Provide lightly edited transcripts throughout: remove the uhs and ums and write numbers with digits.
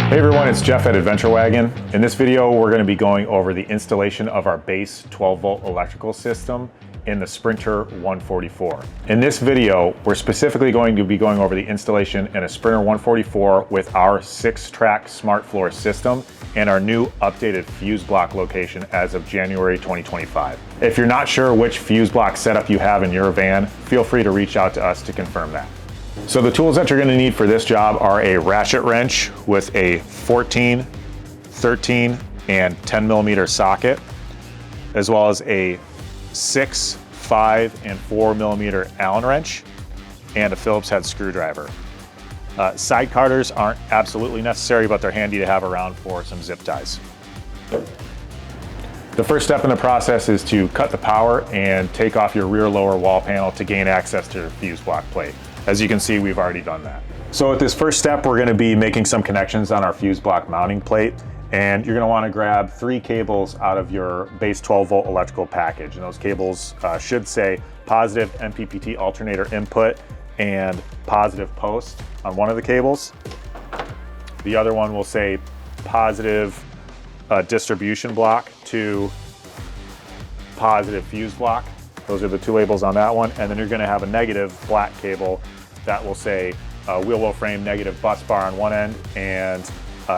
Hey everyone, it's Jeff at Adventure Wagon. In this video, we're going to be going over the installation of our base 12-volt electrical system in the Sprinter 144. In this video, we're specifically going to be going over the installation in a Sprinter 144 with our 6-track smart floor system and our new updated fuse block location as of January 2025. If you're not sure which fuse block setup you have in your van, feel free to reach out to us to confirm that. So the tools that you're going to need for this job are a ratchet wrench with a 14, 13, and 10 millimeter socket, as well as a 6, 5, and 4 millimeter Allen wrench, and a Phillips head screwdriver. Side carders aren't absolutely necessary, but they're handy to have around for some zip ties. The first step in the process is to cut the power and take off your rear lower wall panel to gain access to the fuse block plate. As you can see, we've already done that. So at this first step, we're going to be making some connections on our fuse block mounting plate, and you're going to want to grab 3 cables out of your base 12-volt electrical package. And those cables should say positive MPPT alternator input and positive post on one of the cables. The other one will say positive distribution block to positive fuse block. Those are the 2 labels on that one. And then you're going to have a negative black cable that will say wheel well frame negative bus bar on one end and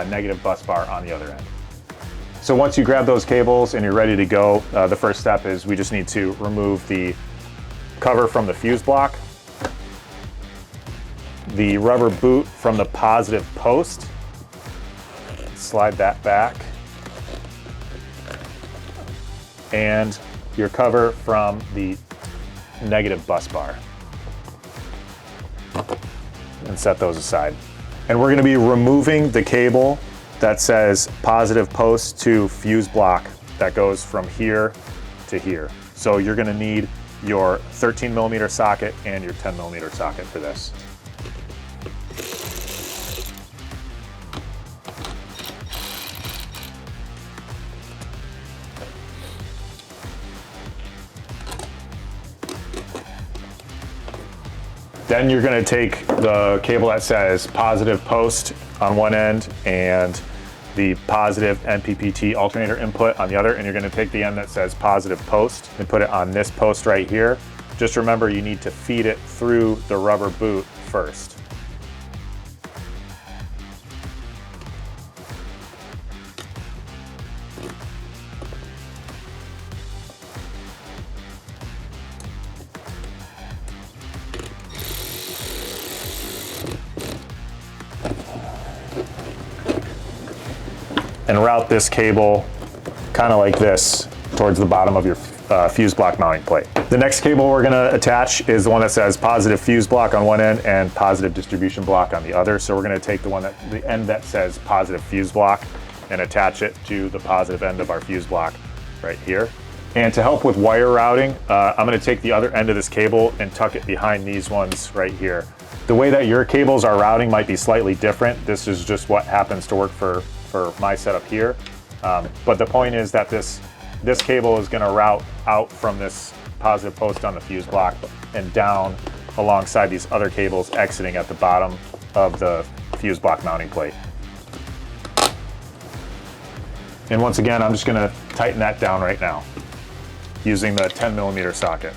negative bus bar on the other end. So once you grab those cables and you're ready to go, the first step is we just need to remove the cover from the fuse block, the rubber boot from the positive post, slide that back, and your cover from the negative bus bar, and set those aside. And we're going to be removing the cable that says positive post to fuse block that goes from here to here. So you're going to need your 13 millimeter socket and your 10 millimeter socket for this. Then you're going to take the cable that says positive post on one end and the positive MPPT alternator input on the other, and you're going to take the end that says positive post and put it on this post right here. Just remember, you need to feed it through the rubber boot first. And route this cable kind of like this towards the bottom of your fuse block mounting plate. The next cable we're going to attach is the one that says positive fuse block on one end and positive distribution block on the other. So we're going to take the end that says positive fuse block and attach it to the positive end of our fuse block right here. And to help with wire routing, I'm going to take the other end of this cable and tuck it behind these ones right here. The way that your cables are routing might be slightly different. This is just what happens to work for my setup here. But the point is that this cable is going to route out from this positive post on the fuse block and down alongside these other cables exiting at the bottom of the fuse block mounting plate. And once again, I'm just going to tighten that down right now using the 10 millimeter socket.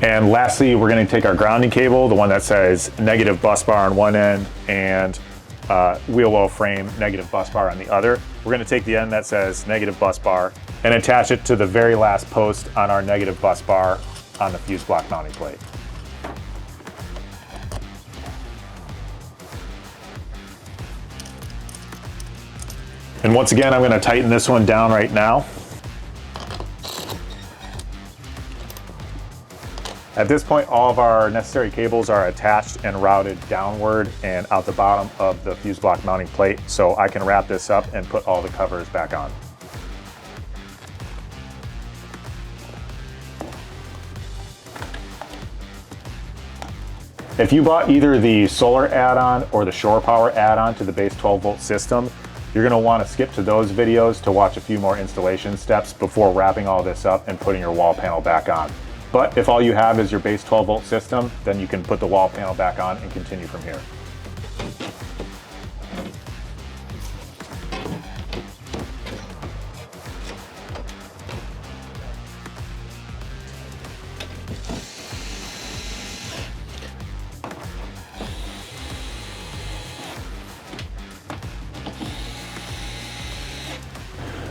And lastly, we're going to take our grounding cable, the one that says negative bus bar on one end and wheel well frame negative bus bar on the other. We're going to take the end that says negative bus bar and attach it to the very last post on our negative bus bar on the fuse block mounting plate. And once again, I'm going to tighten this one down right now. At this point, all of our necessary cables are attached and routed downward and out the bottom of the fuse block mounting plate, so I can wrap this up and put all the covers back on. If you bought either the solar add-on or the shore power add-on to the base 12-volt system, you're going to want to skip to those videos to watch a few more installation steps before wrapping all this up and putting your wall panel back on. But if all you have is your base 12-volt system, then you can put the wall panel back on and continue from here.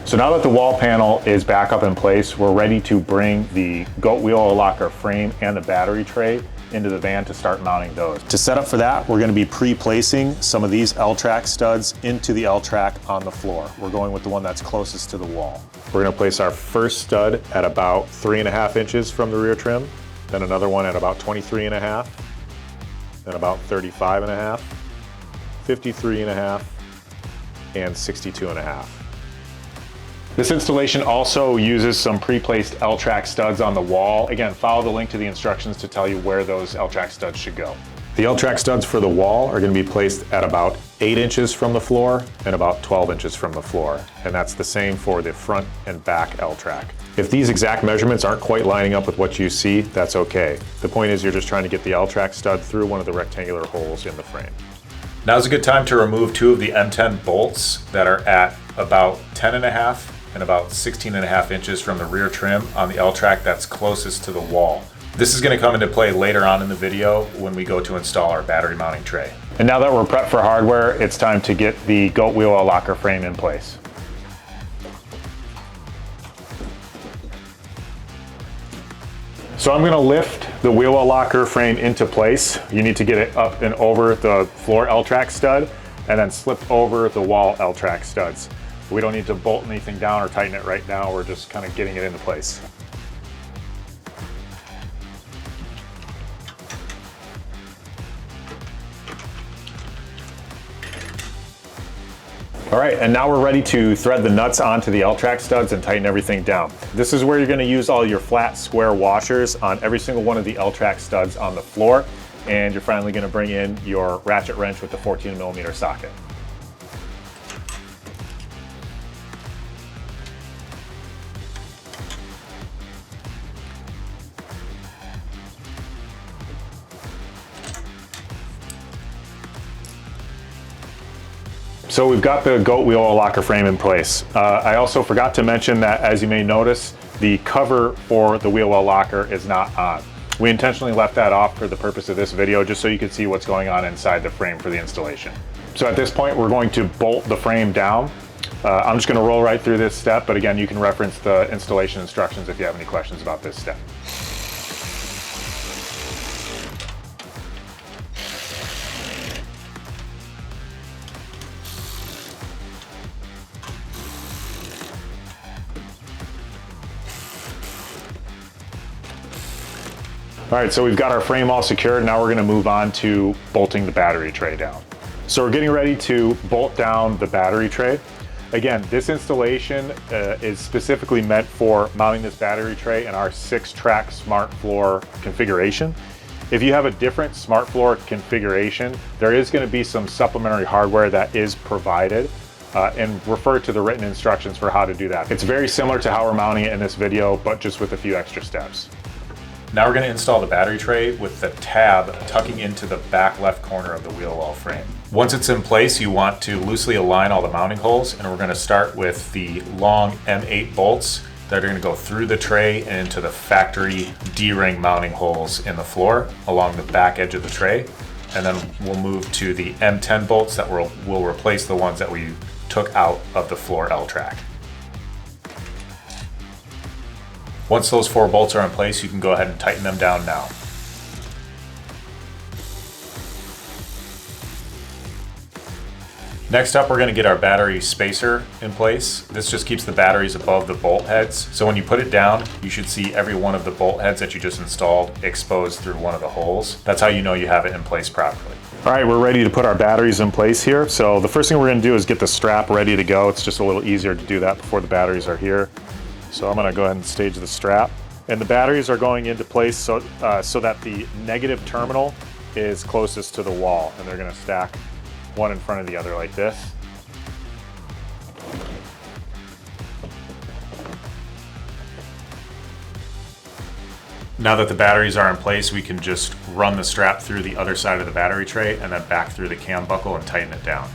So now that the wall panel is back up in place, we're ready to bring the goat wheel locker frame and the battery tray into the van to start mounting those. To set up for that, we're going to be pre-placing some of these L-track studs into the L-track on the floor. We're going with the one that's closest to the wall. We're going to place our first stud at about 3.5 inches from the rear trim, then another one at about 23.5, then about 35.5, 53.5, and 62.5. This installation also uses some pre-placed L-track studs on the wall. Again, follow the link to the instructions to tell you where those L-track studs should go. The L-track studs for the wall are going to be placed at about 8 inches from the floor and about 12 inches from the floor. And that's the same for the front and back L-track. If these exact measurements aren't quite lining up with what you see, that's okay. The point is you're just trying to get the L-track stud through one of the rectangular holes in the frame. Now's a good time to remove two of the M10 bolts that are at about 10.5 and about 16.5 inches from the rear trim on the L-track that's closest to the wall. This is going to come into play later on in the video when we go to install our battery mounting tray. And now that we're prepped for hardware, it's time to get the goat wheel locker frame in place. So I'm going to lift the wheel well locker frame into place. You need to get it up and over the floor L-track stud and then slip over the wall L-track studs. We don't need to bolt anything down or tighten it right now. We're just kind of getting it into place. All right, and now we're ready to thread the nuts onto the L-track studs and tighten everything down. This is where you're going to use all your flat square washers on every single one of the L-track studs on the floor, and you're finally going to bring in your ratchet wrench with the 14mm socket. So we've got the goat wheel locker frame in place. I also forgot to mention that, as you may notice, the cover for the wheel well locker is not on. We intentionally left that off for the purpose of this video, just so you can see what's going on inside the frame for the installation. So at this point, we're going to bolt the frame down. I'm just going to roll right through this step, but again, you can reference the installation instructions if you have any questions about this step. All right, so we've got our frame all secured. Now we're gonna move on to bolting the battery tray down. So we're getting ready to bolt down the battery tray. Again, this installation is specifically meant for mounting this battery tray in our 6-track smart floor configuration. If you have a different smart floor configuration, there is gonna be some supplementary hardware that is provided, and refer to the written instructions for how to do that. It's very similar to how we're mounting it in this video, but just with a few extra steps. Now we're going to install the battery tray with the tab tucking into the back left corner of the wheel well frame. Once it's in place, you want to loosely align all the mounting holes, and we're going to start with the long M8 bolts that are going to go through the tray and into the factory D-ring mounting holes in the floor along the back edge of the tray. And then we'll move to the M10 bolts that will replace the ones that we took out of the floor L-track. Once those 4 bolts are in place, you can go ahead and tighten them down now. Next up, we're going to get our battery spacer in place. This just keeps the batteries above the bolt heads. So when you put it down, you should see every one of the bolt heads that you just installed exposed through one of the holes. That's how you know you have it in place properly. All right, we're ready to put our batteries in place here. So the first thing we're going to do is get the strap ready to go. It's just a little easier to do that before the batteries are here. So I'm going to go ahead and stage the strap. And the batteries are going into place so that the negative terminal is closest to the wall. And they're going to stack one in front of the other like this. Now that the batteries are in place, we can just run the strap through the other side of the battery tray and then back through the cam buckle and tighten it down.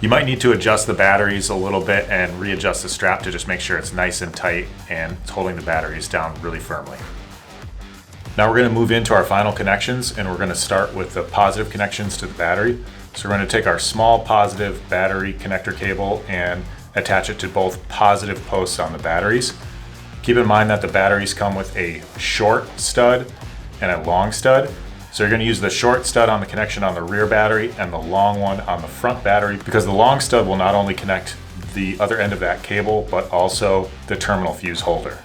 You might need to adjust the batteries a little bit and readjust the strap to just make sure it's nice and tight and it's holding the batteries down really firmly. Now we're going to move into our final connections, and we're going to start with the positive connections to the battery. So we're going to take our small positive battery connector cable and attach it to both positive posts on the batteries. Keep in mind that the batteries come with a short stud and a long stud. So you're going to use the short stud on the connection on the rear battery and the long one on the front battery, because the long stud will not only connect the other end of that cable, but also the terminal fuse holder.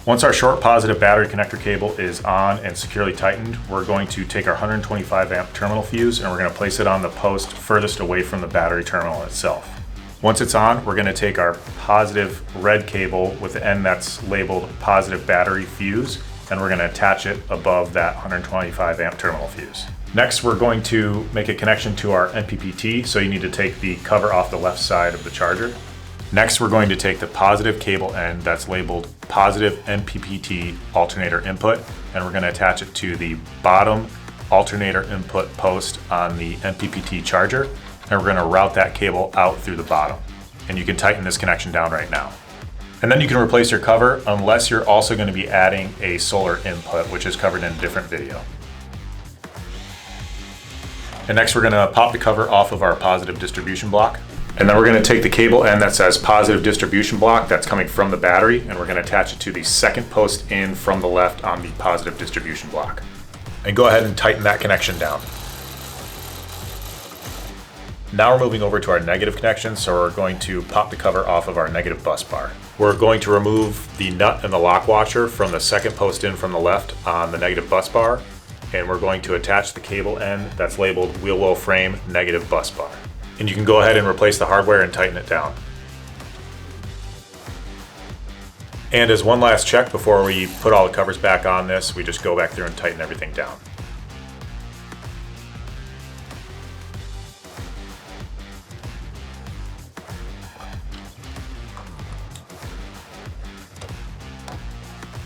Once our short positive battery connector cable is on and securely tightened, we're going to take our 125 amp terminal fuse and we're going to place it on the post furthest away from the battery terminal itself. Once it's on, we're going to take our positive red cable with the end that's labeled positive battery fuse, and we're going to attach it above that 125 amp terminal fuse. Next, we're going to make a connection to our MPPT, so you need to take the cover off the left side of the charger. Next, we're going to take the positive cable end that's labeled positive MPPT alternator input, and we're going to attach it to the bottom alternator input post on the MPPT charger. And we're going to route that cable out through the bottom. And you can tighten this connection down right now. And then you can replace your cover, unless you're also going to be adding a solar input, which is covered in a different video. And next we're going to pop the cover off of our positive distribution block. And then we're going to take the cable end that says positive distribution block that's coming from the battery, and we're going to attach it to the second post in from the left on the positive distribution block. And go ahead and tighten that connection down. Now we're moving over to our negative connection, so we're going to pop the cover off of our negative bus bar. We're going to remove the nut and the lock washer from the second post in from the left on the negative bus bar, and we're going to attach the cable end that's labeled wheel well frame negative bus bar. And you can go ahead and replace the hardware and tighten it down. And as one last check before we put all the covers back on this, we just go back through and tighten everything down.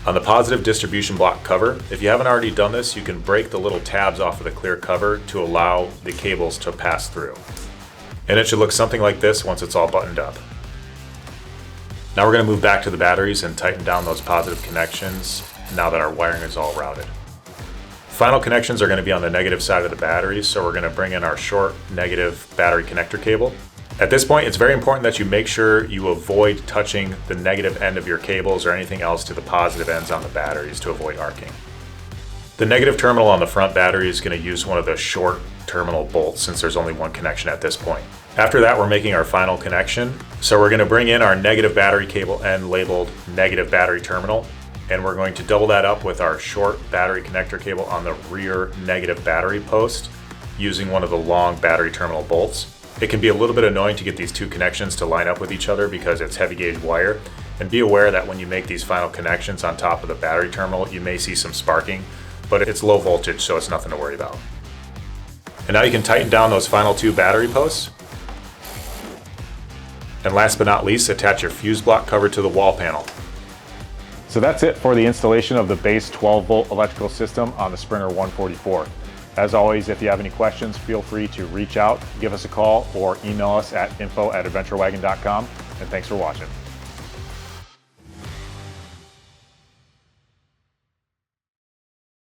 On the positive distribution block cover, if you haven't already done this, you can break the little tabs off of the clear cover to allow the cables to pass through. And it should look something like this once it's all buttoned up. Now we're going to move back to the batteries and tighten down those positive connections now that our wiring is all routed. Final connections are going to be on the negative side of the batteries, so we're going to bring in our short negative battery connector cable. At this point, it's very important that you make sure you avoid touching the negative end of your cables or anything else to the positive ends on the batteries to avoid arcing. The negative terminal on the front battery is going to use one of the short terminal bolts, since there's only one connection at this point. After that, we're making our final connection. So we're going to bring in our negative battery cable end labeled negative battery terminal, and we're going to double that up with our short battery connector cable on the rear negative battery post using one of the long battery terminal bolts. It can be a little bit annoying to get these two connections to line up with each other because it's heavy gauge wire, and be aware that when you make these final connections on top of the battery terminal, you may see some sparking, but it's low voltage, so it's nothing to worry about. And now you can tighten down those final two battery posts. And last but not least, attach your fuse block cover to the wall panel. So that's it for the installation of the base 12-volt electrical system on the Sprinter 144. As always, if you have any questions, feel free to reach out, give us a call, or email us at info@adventurewagon.com. And thanks for watching.